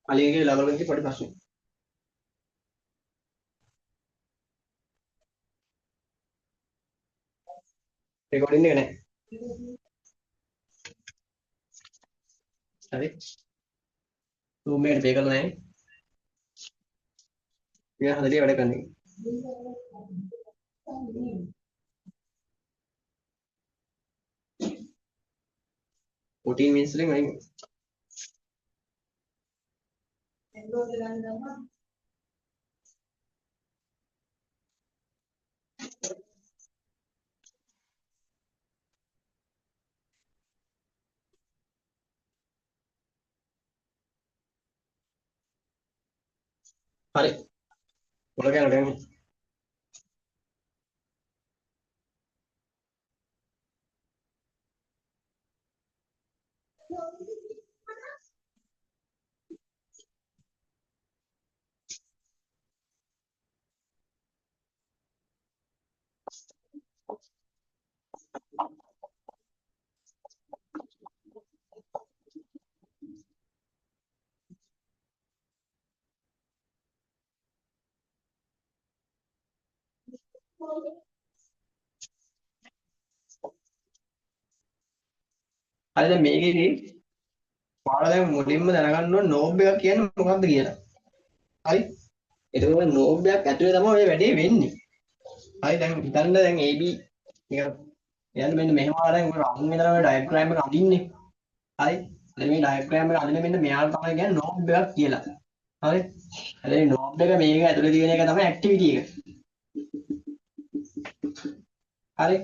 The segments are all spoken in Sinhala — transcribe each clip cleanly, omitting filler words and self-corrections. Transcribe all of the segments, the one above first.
අලියගේ ලෙවල් එකේ පොඩි ප්‍රශ්නයක්. රෙකෝඩින් එක නැහැ. හරි. Zoom එකට පේ කරලා නැහැ. මෙයා හදලිය වැඩ කරන්නේ. 14 minutes වලින් අයින්. හරි. මොකද කරන්නේ? හරි දැන් මේකේදී ඔයාලා දැන් මුලින්ම දැනගන්න ඕන නෝබ් එක කියන්නේ මොකක්ද කියලා. හරි. එතකොට නෝබ් එකක් ඇතුලේ තමයි මේ වැඩේ වෙන්නේ. හරි දැන් හිතන්න දැන් AB නිකන් එයාට මෙන්න මෙහෙම ආරෙන් ඔය රවුන්ඩ් එකේ තමයි ඩයග්‍රෑම් එක අඳින්නේ. හරි. දැන් මේ ඩයග්‍රෑම් එක අඳින්නේ මෙන්න මෙයාට තමයි කියන්නේ නෝබ් එකක් කියලා. හරි. හැබැයි නෝබ් එක මේක ඇතුලේ තියෙන එක තමයි ඇක්ටිවිටි එක. හරි.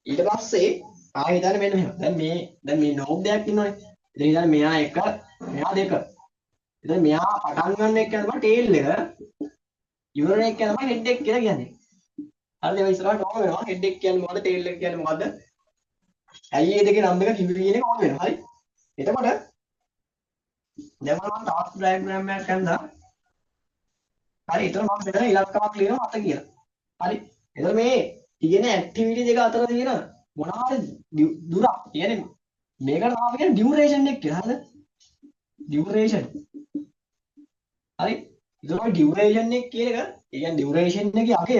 ඊට පස්සේ ආයෙ හිතන්න මෙන්න මෙහෙම. දැන් මේ නෝබ් එකක් ඉන්නවනේ. ඉතින් හිතන්න මෙයා එක මෙයා දෙක. ඉතින් මෙයා පටන් ගන්න එක තමයි ටේල් එක. ඉවරන එක තමයි හෙඩ් එක කියලා කියන්නේ. හරිද? මේ ඉස්සරහට ඕන වෙනවා. හෙඩ් එක කියන්නේ මොකද්ද? ටේල් එක කියන්නේ මොකද්ද? ඇයි මේ දෙකේ නම් දෙක කිව්වේ කියන එක ඕන වෙනවා. හරි. එතකොට දැන් මම ටාස්ක් ඩයග්‍රෑම් එකක් ගන්නවා. හරි. එතන මම මෙතන ඉලක්කමක් ලියනවා අත කියලා. හරි. එතකොට මේ තියෙන ඇක්ටිවිටි දෙක අතර තියෙන මොනවාද දුරක් කියන්නේ මේකට තමයි කියන්නේ ඩියුරේෂන් එක කියලා. හරිද? ඩියුරේෂන්. හරි. ඒතකොට ඩියුරේෂන් එක කියන එක ඒ කියන්නේ ඩියුරේෂන් එකේ අගය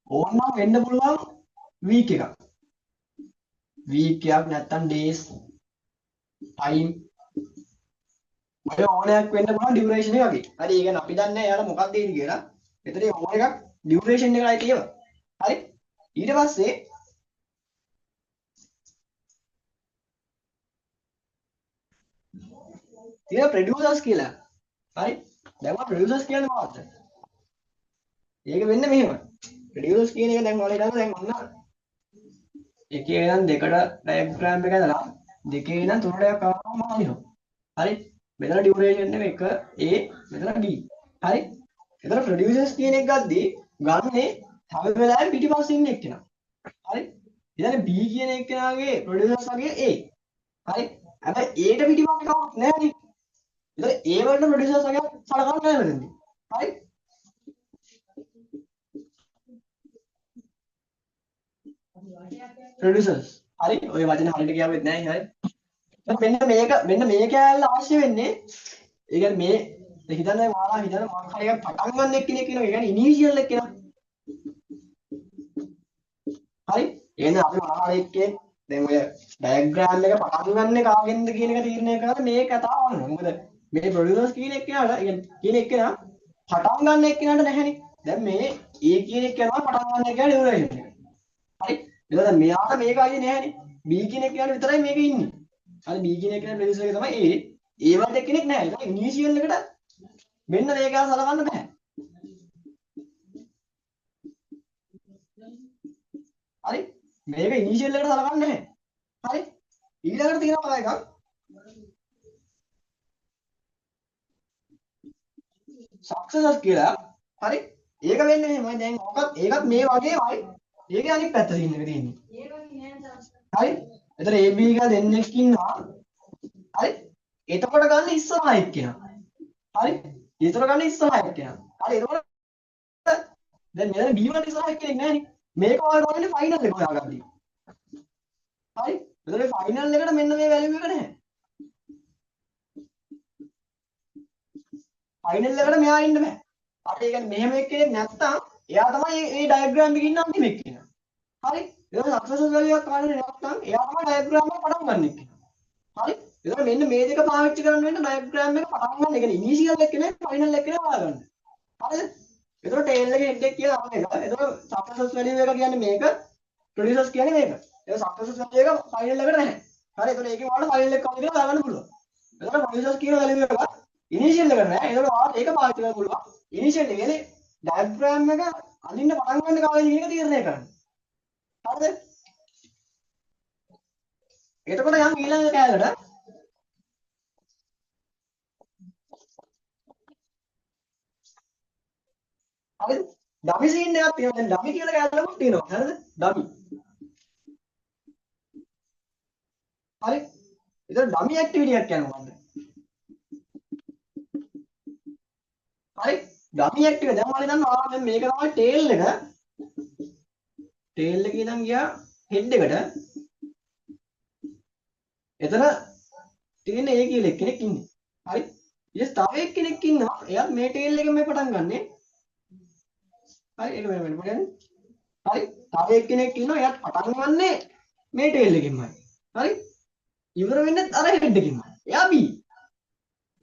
ඕනනම් වෙන්න පුළුවන් වීක් එකක්. වීක් එකක් නැත්තම් ඩේස් ටයිම් ඔය ඕනයක් වෙන්න පුළුවන් ඩියුරේෂන් එක වගේ. හරි. ඒ කියන්නේ අපි දන්නේ එයාලා මොකක්ද දෙන්නේ කියලා. එතන ඕන එකක් ඩියුරේෂන් එකයි තියෙනවා. හරි. ඊට පස්සේ තියෙන ප්‍රොඩියුසර්ස් කියලා. හරි. දැන් මම ප්‍රොඩියුසර්ස් කියන්නේ මොකක්ද? ඒක වෙන්නේ මෙහෙම. ප්‍රොඩියුසර්ස් කියන එක දැන් ඔයාලා හිතන්න දැන් ඔන්න එකේ ඉඳන් දෙකට ඩයග්‍රෑම් එක ඇදලා දෙකේ ඉඳන් තුනට යනවා මානිනවා. හරි. මෙතන ඩියුරේෂන් එක 1 A මෙතන B. හරි. එතන ප්‍රොඩියුසර්ස් කියන එක ගද්දී ගන්නේ හැම වෙලාවෙම පිටිපස්සේ ඉන්න එක්කෙනා. හරි. ඉතින් B කියන එක්කෙනාගේ ප්‍රොඩියුසර්ස් වගේ A. හරි. හැබැයි A ට පිටිපස්සේ කවුරුත් නැහැ නේ. ඉතින් A වලට ප්‍රොඩියුසර්ස් වගේ සලකන්නේ නැහැ මෙතනදී. හරි. ප්‍රොඩියුසර්ස්. හරි. ඔය වචන හරියට කියවෙත් නැහැ. හරි. මෙන්න මේ කෑල්ල අවශ්‍ය වෙන්නේ ඒ කියන්නේ මේ හිතන්න ඔයාලා හිතන්න මොකක් හරි එකක් පටන් ගන්න එක්කෙනෙක් කියනවා. ඒ කියන්නේ ඉනිෂියල් එක්කෙනා. හරි. එහෙනම් අපි මොනවා හරි එක්කේ දැන් ඔය ඩයග්‍රෑම් එක පටන් ගන්න කාගෙන්ද කියන එක තීරණය කරලා මේ කතාව වුණා. මොකද මේ ප්‍රොඩියුසර්ස් කියන එක්කෙනාට කියන එක්කෙනා පටන් ගන්න එක්කෙනාට නැහැනේ. දැන් මේ A කියන එක්කෙනා පටන් ගන්න එක්කෙනා ඩියුරේෂන් එක. හරි. එතකොට මෙයාට මේක අයියේ නැහැනේ. B කියන එක්කෙනාට විතරයි මේක ඉන්නේ. හරි B කියන එක්කෙනා ප්‍රොඩියුසර් එක තමයි A. A වලට එක්කෙනෙක් නැහැ. ඒක ඉනිෂියල් එකට මෙන්න මේක සලකන්න බෑ. හරි. මේක ඉනිෂියල් එකට සලකන්නේ නැහැ. හරි. ඊළඟට තියෙනවා එකක් සක්සස් කියලා. හරි. ඒක වෙන්නේ මෙහෙමයි. දැන් ඒකත් මේ වගේමයි. ඒකේ අනිත් පැත්ත තියෙන එක තියෙන්නේ. හරි. එතන AB එක දෙන්නෙක් ඉන්නවා. හරි. එතකොට ගන්න ඉස්සරහා එක්කෙනා. හරි. ඊතර ගන්න ඉස්සරහා එක්කෙනා. හරි. එතකොට දැන් මෙතන B වලට ඉස්සරහා එක්කෙනෙක් නැහැ නේ. මේක ඔයාලා ගන්නේ ෆයිනල් එක හොයාගන්න. හරි. එතකොට ෆයිනල් එකට මෙන්න මේ වැලියු එක නැහැ. ෆයිනල් එකට මෙයා ඉන්න බෑ. අපි කියන්නේ මෙහෙම එක්කෙනෙක් නැත්තම් එයා තමයි මේ ඩයග්‍රෑම් එකේ ඉන්න අන්තිම එක්කෙනා. හරි? ඒක සක්සස් වැලියු එකක් කාණේ නැත්තම් එයා තමයි ඩයග්‍රෑම් එක පටන් ගන්න එක්කෙනා. හරි? එතකොට මෙන්න මේ දෙක පාවිච්චි කරන්න වෙන ඩයග්‍රෑම් එක පටන් ගන්න. ඒ කියන්නේ ඉනිෂියල් එක්කෙනා ෆයිනල් එක්කෙනා හොයාගන්න. හරිද? එතකොට ටේල් එකේ හෙඩ් එක කියලා අපේ එක. එතකොට සක්සස් වැලියු එක කියන්නේ මේක. ප්‍රොඩියුසර්ස් කියන්නේ මේක. ඒක සක්සස් වැලියු එක ෆයිනල් එකට නැහැ. හරි? එතකොට ඒකේ වල ෆයිනල් එක කවුද කියලා හොයාගන්න පුළුවන්. එතකොට ප්‍රොඩියුසර්ස් කියන වැලියු එක ඉනිෂියල් එකට නැහැ. එතකොට ඔයාලට ඒක පාවිච්චි කරන්න පුළුවන්. ඉනිෂියල් එක කියන්නේ ඩයග්‍රෑම් එක අඳින්න පටන් ගන්න කාලේ මේක තීරණය කරන්න. හරිද? එතකොට යම් ඊළඟ කෑල්ලට හරිද? ඩමි සීන් එකක් තියෙනවා. දැන් ඩමි කියලා කෑල්ලකුත් තියෙනවා. හරිද? ඩමි. හරි? එතකොට ඩමි ඇක්ටිවිටි එකක් යනවා මම. හරි? ඩමි ඇක්ටිවිටි දැන් ඔයාලා දන්නවා දැන් මේක තමයි ටේල් එක. ටේල් එකේ ඉඳන් ගියා හෙඩ් එකට. එතන තියෙන ඒ කියලා එක්කෙනෙක් ඉන්නේ. හරි? ඊට තව එක්කෙනෙක් ඉන්නවා. එයාත් මේ ටේල් එකෙන් මේ පටන් ගන්නෙ. හරි? ඒක වෙන මොකද? හරි? තව එක්කෙනෙක් ඉන්නවා. එයාත් පටන් ගන්නෙ මේ ටේල් එකෙන්මයි. හරි? ඉවර වෙන්නේ අර හෙඩ් එකකින්මයි. එයා B.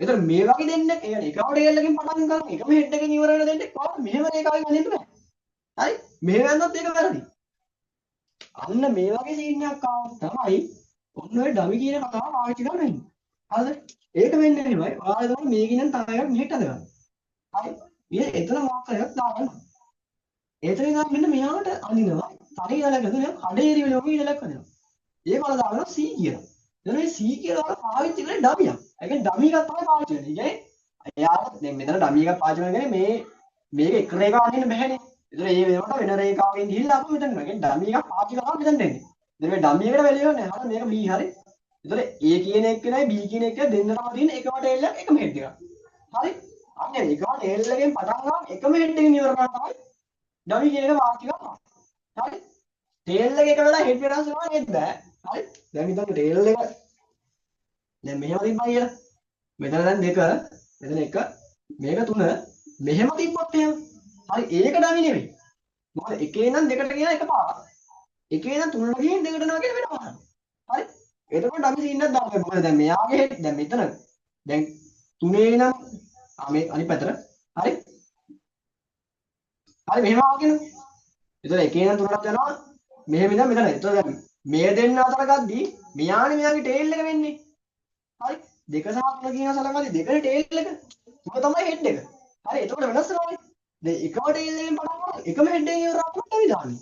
එතකොට මේ වගේ දෙන්නේ ඒ කියන්නේ එකම ටේල් එකකින් පටන් ගන්න එකම හෙඩ් එකකින් ඉවර වෙන දෙන්නේ කොහොමද මෙහෙම රේඛාවෙන් අදින්න බෑ. හරි? මෙහෙම යනොත් ඒක වැරදි. අන්න මේ වගේ සීන් එකක් ආවොත් තමයි ඔන්න ඔය ඩමි කියන කතාව පාවිච්චි කරන්න වෙන්නේ. හරිද? ඒක වෙන්නේ නෙමෙයි. ඔයාලා තමයි මේකින් තව එකක් මෙහෙට අදගන්න. හරි? ඊට එතන මාකරයක් දාගන්න. එතන ඉඳන් මෙන්න මෙහාට අඳිනවා. තරේ ඉඳලා මෙයා කඩේරි වෙන ඔගේ ඉඳලා කරනවා. ඒක වල දානවා C කියලා. එතන මේ C කියලා පාවිච්චි කරන්නේ ඩමියක්. ඒ කියන්නේ ඩමි එකක් තමයි පාවිච්චි කරන්නේ. ඒ කියන්නේ එයාට දැන් මෙතන ඩමි එකක් පාවිච්චි කරන්නේ මේක එක රේඛාවක් අඳින්න බෑනේ. ඒතර ඒ වෙනකොට වෙන රේඛාවකින් ගිහිල්ලා අපි මෙතන නෝ. ඒ කියන්නේ ඩමි එකක් පාවිච්චි කරලා මෙතන දෙන්නේ. ඉතින් මේ ඩමි එකට වැලියු නැහැ. හරිද? මේක B හරි. ඒතර A කියන එක නයි B කියන එක දෙන්නටම තියෙන එකම ටේල් එක එකම හෙඩ් එකක්. හරි? අන්න එකම ටේල් එකෙන් පටන් ගන්න එකම හෙඩ් එකකින් ඉවර කරනවා තමයි ඩමි කියන එක පාවිච්චි කරනවා. හරි? ටේල් එක එක වෙලා හෙඩ් වෙනස් වෙනවා නේද බෑ. හරි? දැන් හිතන්න ටේල් එක දැන් මෙහෙම තිබ්බා කියලා. මෙතන දැන් 2 මෙතන 1 මේක 3 මෙහෙම තිබ්බොත් එහෙම. හරි ඒක ඩමි නෙවෙයි. මොකද එකේ ඉඳන් දෙකට කියන එකපාරක්. එකේ ඉඳන් 3ට ගිහින් දෙකට යනවා කියන වෙනම. හරි? එතකොට ඩමි සීන් එකක් දාන්න. මොකද දැන් මෙයාගේ හෙඩ් දැන් මෙතන දැන් 3 ඉඳන් මේ අනිත් පැත්තට. හරි? හරි මෙහෙම ආගෙන. එතකොට එකේ ඉඳන් 3ට යනවා. මෙහෙම ඉඳන් මෙතන. එතකොට දැන් මේ දෙන්න අතර ගද්දී මෙයානේ මෙයාගේ ටේල් එක වෙන්නේ. හරි? 2 සහ 3 කියන සලකන්නේ දෙකේ ටේල් එක. 3 තමයි හෙඩ් එක. හරි? එතකොට වෙනස් වෙනවානේ. දැන් එකම ටේල් එකෙන් පටන් ගන්න එකම හෙඩ් එකෙන් ඉවර අපුට විදාන්නේ.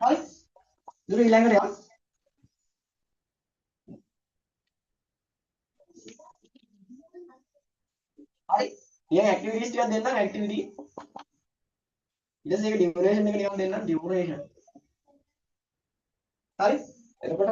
හරි? ඉතින් ඊළඟට යන්න. හරි? ඊයන් ඇක්ටිවිටිස් ටිකක් දෙන්නම් ඇක්ටිවිටි. ඊට පස්සේ ඒක ඩියුරේෂන් එක නිකන් දෙන්නම් ඩියුරේෂන්. හරි? එතකොට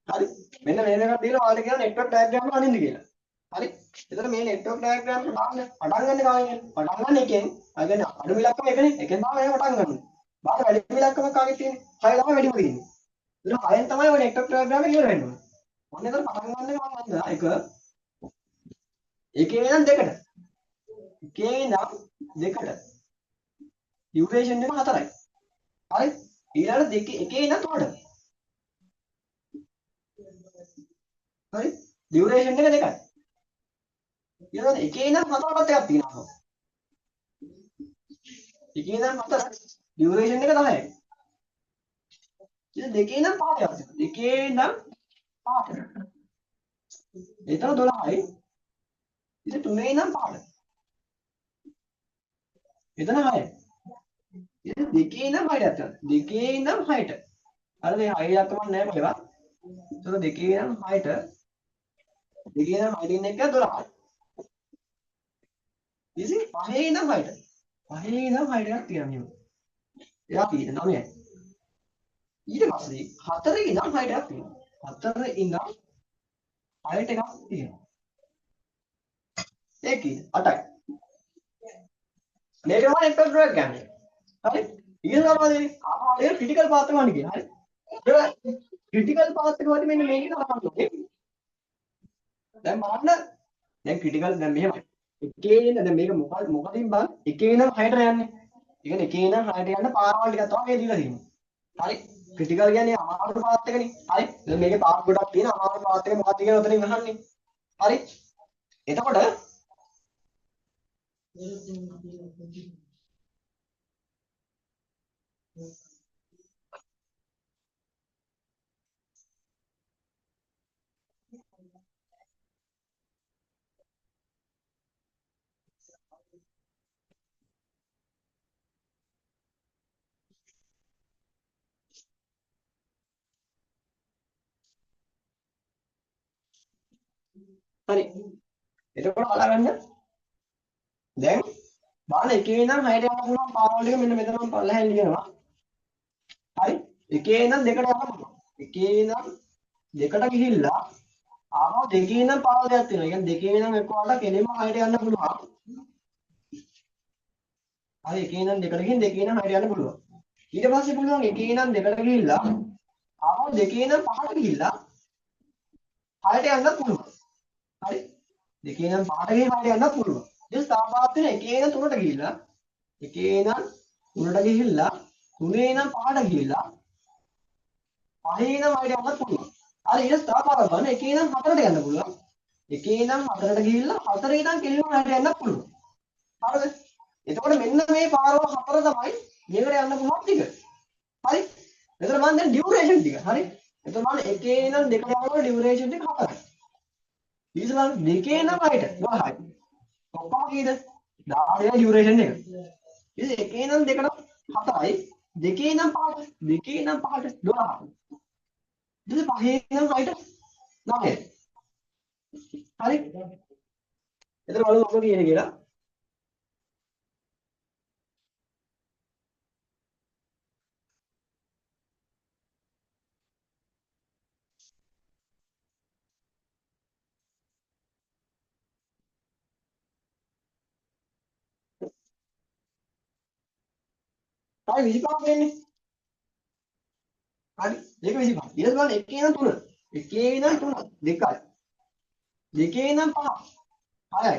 හරි මෙන්න මේ එකක් දීලා ඔයාලට කියන නෙට්වර්ක් ඩයග්‍රෑම් එක අනින්න කියලා. හරි? එතකොට මේ නෙට්වර්ක් ඩයග්‍රෑම් එක දාන්න පටන් ගන්න කාගෙන්? පටන් ගන්න එකෙන්. අය කියන්නේ අඩු ඉලක්කම එකනේ. එකෙන් තමයි මේ පටන් ගන්න. බාහිර වැඩි ඉලක්කම කාගෙද තියෙන්නේ? 6 තමයි වැඩිම තියෙන්නේ. එතකොට 6ෙන් තමයි ඔය නෙට්වර්ක් ඩයග්‍රෑම් එක ඉවර වෙන්නේ. ඔන්න එතකොට පටන් ගන්න එක මම අන්දා එක එකේ ඉඳන් දෙකට. එකේ ඉඳන් දෙකට. ඩියුරේෂන් එක 4යි. හරි? ඊළඟ දෙකේ එකේ ඉඳන් 3ට. හරි? ඩියුරේෂන් එක 2යි. ඊළඟ එකේ ඉඳන් 4ටත් එකක් තියෙනවා. එකේ ඉඳන් 4 ඩියුරේෂන් එක 10යි. ඉතින් දෙකේ ඉඳන් පහට යනවා. දෙකේ ඉඳන් පහට. එතන 12යි. ඉතින් තුනේ ඉඳන් පහට. එතන 6යි. ඉතින් දෙකේ ඉඳන් 6ට යනවා. දෙකේ ඉඳන් 6ට. අර මේ 6 දක්වන්න නැහැ කොහෙවත්. එතන දෙකේ ඉඳන් 6ට. දෙකේ ඉඳන් 6ට ඉන්න එක 12යි. ඉතින් 5 ඉඳන් 6ට. 5 ඉඳන් 6ට එකක් තියෙනවා. එයා තියෙන 9යි. ඊට පස්සේ 4 ඉඳන් 6ට එකක් තියෙනවා. 4 ඉඳන් 6ට එකක් තියෙනවා. ඒ කීයද? 8යි. මේක තමයි එක්ක ඩ්‍රොයක් ගන්න. හරි? ඊට තමයි ආයේ ක්‍රිටිකල් පාත් එක වань කියන. හරි? ඒක ක්‍රිටිකල් පාත් එක වань මෙන්න මේක තමයි ඕනේ. දැන් බලන්න දැන් ක්‍රිටිකල් දැන් මෙහෙමයි. එකේ ඉන්න දැන් මේක මොකදින් බං එකේ ඉඳන් 6ට යන්නේ. ඒ කියන්නේ එකේ ඉඳන් 6ට යන්න පාරවල් ටිකක් තමයි මේ දීලා තියෙන්නේ. හරි? ක්‍රිටිකල් කියන්නේ අමාරු පාත් එකනේ. හරි? දැන් මේකේ පාත් ගොඩක් තියෙන අමාරු පාත් එක මොකක්ද කියලා උතනින් අහන්නේ. හරි? එතකොට හරි. එතකොට බලන්න දැන් බලන්න එකේ ඉඳන් 6ට යන්න පුළුවන් පාරවල් ටික මෙන්න මෙතන මම පල්ලෙහෙන් ලියනවා. හරි? එකේ ඉඳන් 2ට යන්න පුළුවන්. එකේ ඉඳන් 2ට ගිහිල්ලා ආව දෙකේ ඉඳන් පාරවල් දෙකක් තියෙනවා. ඒ කියන්නේ දෙකේ ඉඳන් එක්කවට කෙලින්ම 6ට යන්න පුළුවන්. හරි එකේ ඉඳන් 2ට ගිහින් දෙකේ ඉඳන් 6ට යන්න පුළුවන්. ඊට පස්සේ පුළුවන් එකේ ඉඳන් 2ට ගිහිල්ලා ආව දෙකේ ඉඳන් 5ට ගිහිල්ලා 6ට යන්නත් පුළුවන්. හරි? දෙකේ ඉඳන් 5ට ගිහින් 6ට යන්නත් පුළුවන්. ඊට සාපාත් වෙන එකේ ඉඳන් 3ට ගිහිල්ලා එකේ ඉඳන් 3ට ගිහිල්ලා 3 ඉඳන් 5ට ගිහිල්ලා 5 ඉඳන් 6ට යන්නත් පුළුවන්. හරි ඊට සාපාත් ගන්න එකේ ඉඳන් 4ට යන්න පුළුවන්. එකේ ඉඳන් 4ට ගිහිල්ලා 4 ඉඳන් කෙලින්ම 6ට යන්නත් පුළුවන්. හරිද? එතකොට මෙන්න මේ පාරවල් 4 තමයි මේකට යන්න පුළුවන් ටික. හරි? එතකොට මම දැන් ඩියුරේෂන් ටික. හරි? එතකොට මම එකේ ඉඳන් 2ට යනකොට ඩියුරේෂන් ටික 4යි. ඊට බලන්න දෙකේ ඉඳන් 6ට 12යි. ඔක්කොම කීයද? 16යි ඩියුරේෂන් එක. ඉතින් එකේ ඉඳන් 2ට 4යි. දෙකේ ඉඳන් 5ට. දෙකේ ඉඳන් 5ට 12යි. ඉතින් 5 ඉඳන් 6ට 9යි. හරි? එතකොට බලමු මොකද කියන්නේ කියලා. හරි 25ක් වෙන්නේ. හරි. ඒක 25. ඊට බලන්න එකේ ඉඳන් 3. එකේ ඉඳන් 3 2යි. දෙකේ ඉඳන් 5 6යි.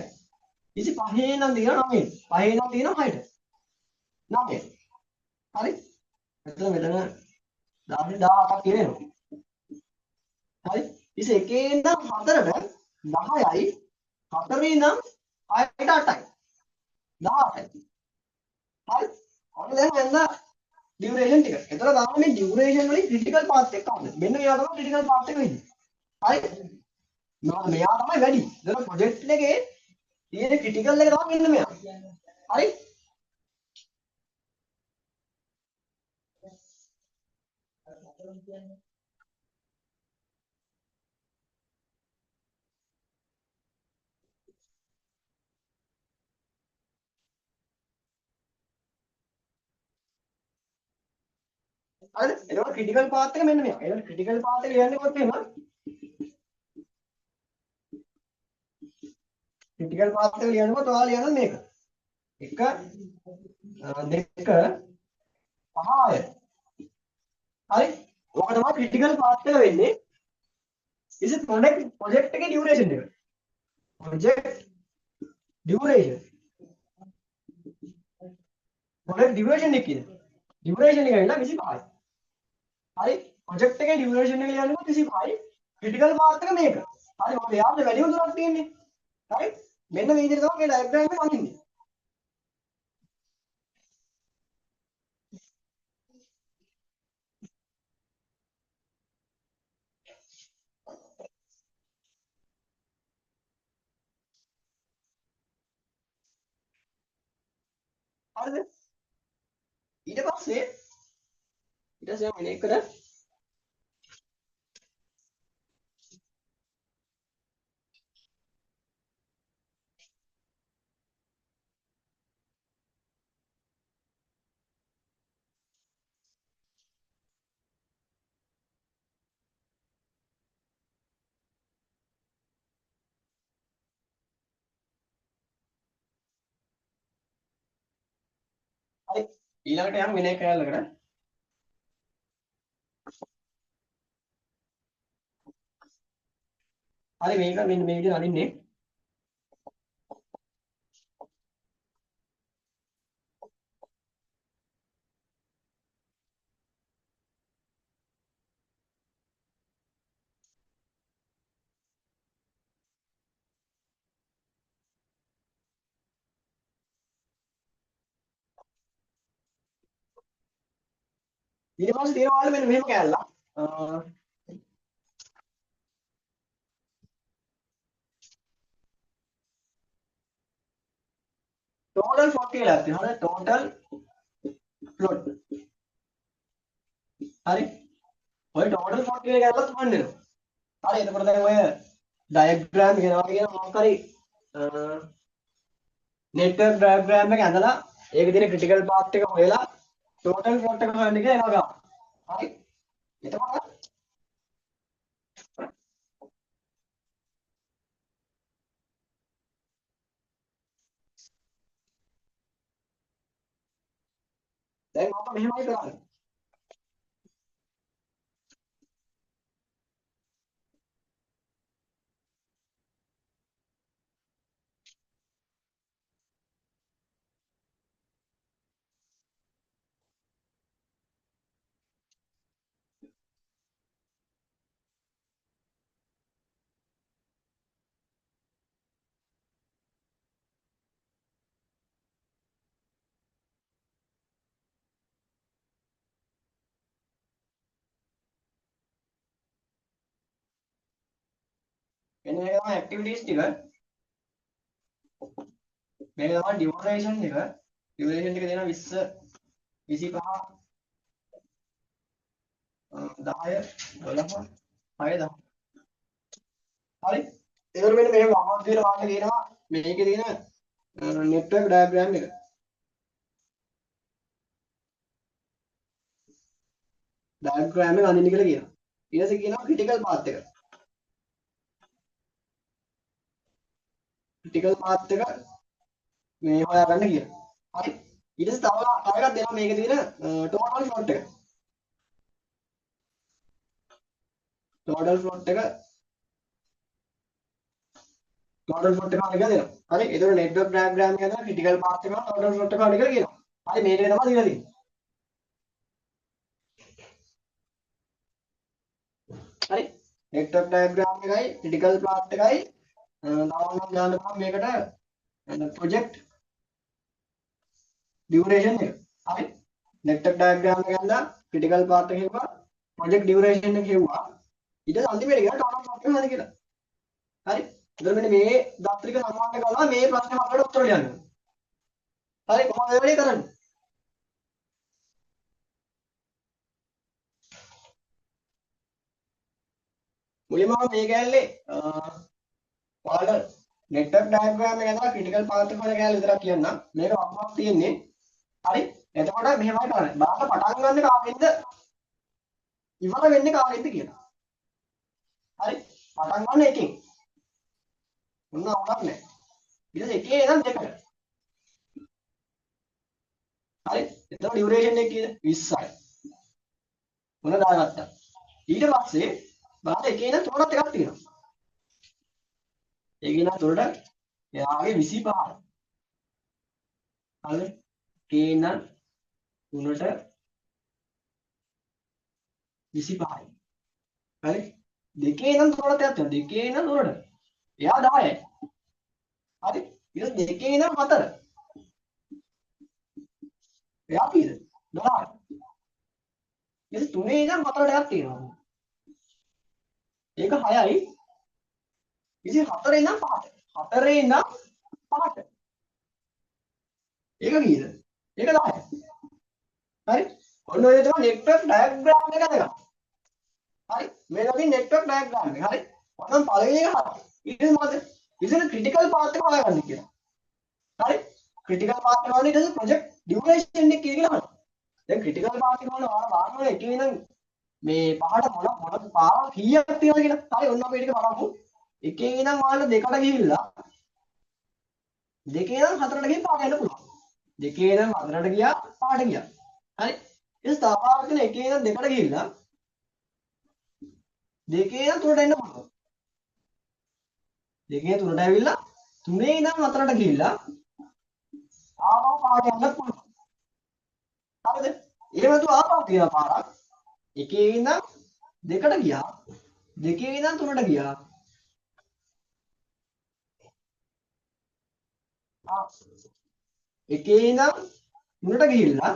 ඉතින් 5 ඉඳන් තියෙනවා 9යි. 5 ඉඳන් තියෙනවා 6ට. 9යි. හරි? එතන මෙතන 17ක් කියනවා. හරි? ඉතින් එකේ ඉඳන් 4ට 10යි. 4 ඉඳන් 6ට 8යි. 18යි. හරි? ඔන්න දැන් එන්න ඩියුරේෂන් ටික. එතන තමයි මේ ඩියුරේෂන් වලින් ක්‍රිටිකල් පාත් එක ගන්න. මෙන්න මේවා තමයි ක්‍රිටිකල් පාත් එක වෙන්නේ. හරි? මෙයා තමයි වැඩි. දැන් ප්‍රොජෙක්ට් එකේ තියෙන ක්‍රිටිකල් එක තමයි මෙන්න මෙයා. හරි? හරිද? එතකොට ක්‍රිටිකල් පාත් එක මෙන්න මෙයා. එතකොට ක්‍රිටිකල් පාත් එක ලියන්නේ කොහොමද එහෙම? ක්‍රිටිකල් පාත් එක ලියනකොට ඔයාලා ලියනවා මේක. 1 2 5 හරි? ඔක තමයි ක්‍රිටිකල් පාත් එක වෙන්නේ. ඉතින් ප්‍රොජෙක්ට් එකේ ඩියුරේෂන් එක. Project duration. ප්‍රොජෙක්ට් ඩියුරේෂන් එක කියන්නේ. ඩියුරේෂන් එක වෙනවා 25යි. හරි? ප්‍රොජෙක්ට් එකේ ඩියුරේෂන් එක ලියනකොට 25යි. ක්‍රිටිකල් පාත් එක මේක. හරි? මොකද යාළුවෝ වැඩිම දුරක් තියෙන්නේ. හරි? මෙන්න මේ විදිහට තමයි මේ ඩයග්‍රෑම් එක අඳින්නේ. හරිද? ඊට පස්සේ මෙන්න එකට හරි ඊළඟට යමු වෙන එක කෑල්ලකට. හරි මේක මෙන්න මේ විදිහට අනින්නේ. ඊට පස්සේ තියෙනවා මෙන්න මෙහෙම කෑල්ලක්. ටෝටල් ෆ්ලොට් කියලා තියෙනවා. හරි ටෝටල් ෆ්ලොට්. හරි. ඔය ටෝටල් ෆ්ලොට් කියන කෑල්ලත් හොයන්න වෙනවා. හරි එතකොට දැන් ඔය ඩයග්‍රෑම් ගෙනවා කියන මොකක් හරි නෙට්වර්ක් ඩයග්‍රෑම් එක ඇඳලා ඒක තියෙන ක්‍රිටිකල් පාත් එක හොයලා ටෝටල් ෆ්ලොට් එක හොයන්න කියලා එනවා ගන්න. හරි. එතකොට දැන් මම මෙහෙමයි කරන්නේ. මෙන්න මේක තමයි ඇක්ටිවිටීස් ටික. මේක තමයි ඩියුරේෂන් එක. ඩියුරේෂන් එක දෙනවා 20 25 10 12 6 10. හරි. ඒකට මෙන්න මෙහෙම අහවල් විදියට වාන්න කියනවා මේකේ තියෙන නෙට්වර්ක් ඩයග්‍රෑම් එක. ඩයග්‍රෑම් එක අඳින්න කියලා කියනවා. ඊට පස්සේ කියනවා ක්‍රිටිකල් පාත් එක. ක්‍රිටිකල් පාත් එක මේ හොයාගන්න කියලා. හරි. ඊට පස්සේ තව එකක් දෙනවා මේකේ තියෙන ටෝටල් ෆ්ලොට් එක. ටෝටල් ෆ්ලොට් එක අනික දෙනවා. හරි. ඒතකොට නෙට්වර්ක් ඩයග්‍රෑම් එක හදලා ක්‍රිටිකල් පාත් එක ටෝටල් ෆ්ලොට් එක අනික කියලා කියනවා. හරි මේ ටික තමයි දීලා තියෙන්නේ. හරි. නෙට්වර්ක් ඩයග්‍රෑම් එකයි ක්‍රිටිකල් පාත් එකයි දාන්න දාන්න පුළුවන් මේකට ප්‍රොජෙක්ට් ඩියුරේෂන් එක. හරි. නෙට්වර්ක් ඩයග්‍රෑම් එක ගන්නවා ක්‍රිටිකල් පාත් එක හෙව්වා ප්‍රොජෙක්ට් ඩියුරේෂන් එක හෙව්වා ඊට අන්තිමට ගියා ටෝටල් ෆ්ලොට් එක හරි කියලා. හරි. එතකොට මෙන්න මේ දත්‍රික සම්බන්ධ කරලා මේ ප්‍රශ්නේ අපිට උත්තර ලියන්න. හරි කොහොමද ඒ වැඩේ කරන්නේ? මුලින්ම මේ කැලේ ඔයාලට නෙට්වර්ක් ඩයග්‍රෑම් එක ඇඳලා ක්‍රිටිකල් පාත් එක වල කැලේ විතරක් කියන්නම්. මේක වම්මක් තියෙන්නේ. හරි. එතකොට මෙහෙමයි කරන්නේ. බලන්න පටන් ගන්න කාගෙන්ද ඉවර වෙන්නේ කාගෙන්ද කියලා. හරි. පටන් ගන්න එකෙන්. මොන අවුලක් නැහැ. ඊට පස්සේ එකේ ඉඳන් දෙකට. හරි. එතකොට ඩියුරේෂන් එක කීයද? 20යි. මොන දාගත්තා. ඊට පස්සේ බලන්න එකේ ඉඳන් තුනකට එකක් තියෙනවා. ඒකේ ඉඳන් තුනට එයාගේ 25යි. හරි. එකේ ඉඳන් තුනට 25යි. හරි. දෙකේ ඉඳන් තුනට එකක් තියෙනවා. දෙකේ ඉඳන් තුනට. එයා 10යි. හරි. ඊට දෙකේ ඉඳන් 4. එයා කීයද? 12යි. ඊට තුනේ ඉඳන් 4ට එකක් තියෙනවා. ඒක 6යි. ඉතින් 4 ඉඳන් 5ට. 4 ඉඳන් 5ට. ඒක කීයද? ඒක 10යි. හරි. ඔන්න ඔය තමයි නෙට්වර්ක් ඩයග්‍රෑම් එක දෙක. හරි. මේ වගේ නෙට්වර්ක් ඩයග්‍රෑම් එක. හරි. ඔන්න පළවෙනි එක හරි. ඊට පස්සේ මොකද? ඉතින් ක්‍රිටිකල් පාත් එක හොයාගන්න කියලා. හරි. ක්‍රිටිකල් පාත් එක වල ඊට පස්සේ ප්‍රොජෙක්ට් ඩියුරේෂන් එක කියලා අහනවා. දැන් ක්‍රිටිකල් පාත් එක වල ඔයාලා බලන්න ඕනේ එකේ ඉඳන් මේ පහට මොන පාර කීයක් තියෙනවද කියලා. හරි. ඔන්න අපි ටික බලමු. එකේ ඉඳන් ඔයාලා දෙකට ගිහිල්ලා දෙකේ ඉඳන් හතරට ගිහින් පාට යන්න පුළුවන්. දෙකේ ඉඳන් හතරට ගියා පාට ගියා. හරි. ඊට ස්ථාපාර කරන එකේ ඉඳන් දෙකට ගිහිල්ලා දෙකේ ඉඳන් තුනට එන්න පුළුවන්. දෙකේ තුනට ඇවිල්ලා තුනේ ඉඳන් හතරට ගිහිල්ලා ආපහු පාට යන්න පුළුවන්. හරිද? එහෙම තු ආපහු තියෙන පාරක් එකේ ඉඳන් දෙකට ගියා. දෙකේ ඉඳන් තුනට ගියා. එකේ ඉඳන් තුනට ගිහිල්ලා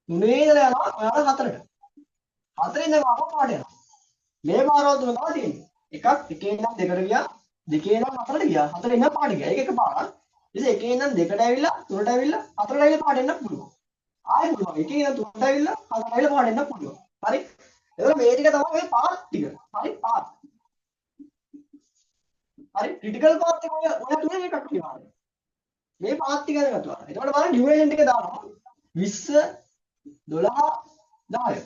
තුනේ ඉඳලා යනවා ඔයාලා හතරට. හතරේ ඉඳන් ආපහු පාට යනවා. මේ පාරවල් තුන තමයි තියෙන්නේ. එකක් එකේ ඉඳන් දෙකට ගියා. දෙකේ ඉඳන් හතරට ගියා. හතරේ ඉඳන් පාට ගියා. ඒක එක පාරක්. ඉතින් එකේ ඉඳන් දෙකට ඇවිල්ලා තුනට ඇවිල්ලා හතරට ඇවිල්ලා පාට එන්න පුළුවන්. ආයෙ පුළුවන්. එකේ ඉඳන් තුනට ඇවිල්ලා හතරට ඇවිල්ලා පාට එන්න පුළුවන්. හරි? එතකොට මේ ටික තමයි මේ පාත් ටික. හරි? පාත්. හරි? ක්‍රිටිකල් පාත් එක ඔය තුනේ එකක් කියනවා. මේ පාත් ටික ගැන කතා කරනවා. එතකොට බලන්න ඩියුරේෂන් ටික දානවා 20 12 10.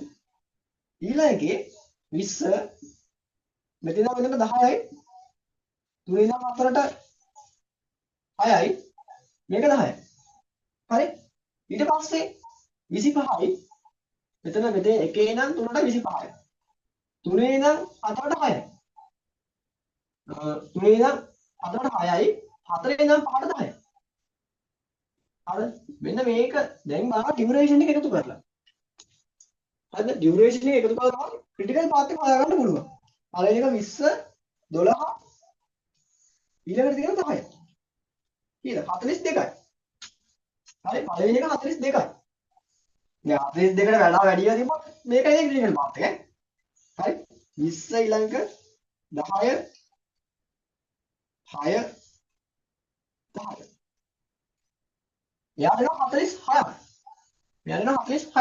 ඊළඟ එකේ 20 මෙතන මෙතන 10යි. තුනේ ඉඳන් හතරට 6යි. මේක 10යි. හරි? ඊට පස්සේ 25යි. මෙතන එකේ ඉඳන් 3ට 25යි. තුනේ ඉඳන් හතරට 6යි. තුනේ ඉඳන් හතරට 6යි. හතරේ ඉඳන් පහට 10යි. හරි? මෙන්න මේක දැන් බලන්න ඩියුරේෂන් එක එකතු කරලා. හරිද? ඩියුරේෂන් එක එකතු කරලා තමයි ක්‍රිටිකල් පාත් එක හොයාගන්න පුළුවන්. පළවෙනි එක 20 12 ඊළඟට තියෙන 10යි. කීයද? 42යි. හරි පළවෙනි එක 42යි. දැන් 42කට වඩා වැඩිව තිබ්බොත් මේකයි ක්‍රිටිකල් පාත් එක. හරි 20 ඊළඟ 10 6 10. එයාට එනවා 46ක්. මෙයාට එනවා 46ක්.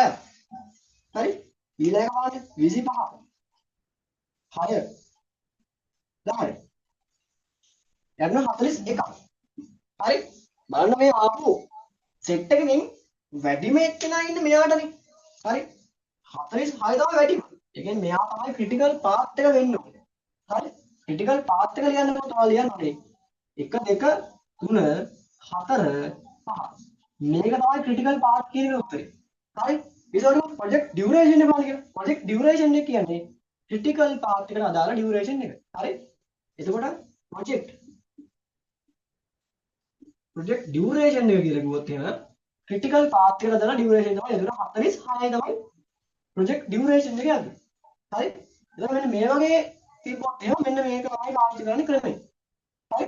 හරි ඊළඟ බලන්න 25 6 10. එයාට එනවා 41ක්. හරි බලන්න මේ ආපු සෙට් එකකින් වැඩිම එක්කෙනා ඉන්නේ මෙයාටනේ. හරි 46 තමයි වැඩිම. ඒ කියන්නේ මෙයා තමයි ක්‍රිටිකල් පාත් එක වෙන්න ඕනේ. හරි ක්‍රිටිකල් පාත් එක ලියන්න මොකද ඔයාලා ලියන්න ඕනේ 1 2 3 4 5. මේක තමයි ක්‍රිටිකල් පාත් කියන එක උත්තරේ. හරි ඒසොට ප්‍රොජෙක්ට් ඩියුරේෂන් එක බලන්න කියලා. ප්‍රොජෙක්ට් ඩියුරේෂන් එක කියන්නේ ක්‍රිටිකල් පාත් එකට අදාළ ඩියුරේෂන් එක. හරි එතකොට ප්‍රොජෙක්ට් ඩියුරේෂන් එක කියලා කිව්වොත් එහෙම ක්‍රිටිකල් පාත් එකට අදාළ ඩියුරේෂන් තමයි. එතකොට 46යි තමයි ප්‍රොජෙක්ට් ඩියුරේෂන් එක යන්නේ. හරි එතකොට මෙන්න මේ වගේ තිබ්බොත් එහෙම මෙන්න මේක තමයි පාවිච්චි කරන්න ක්‍රමය. හරි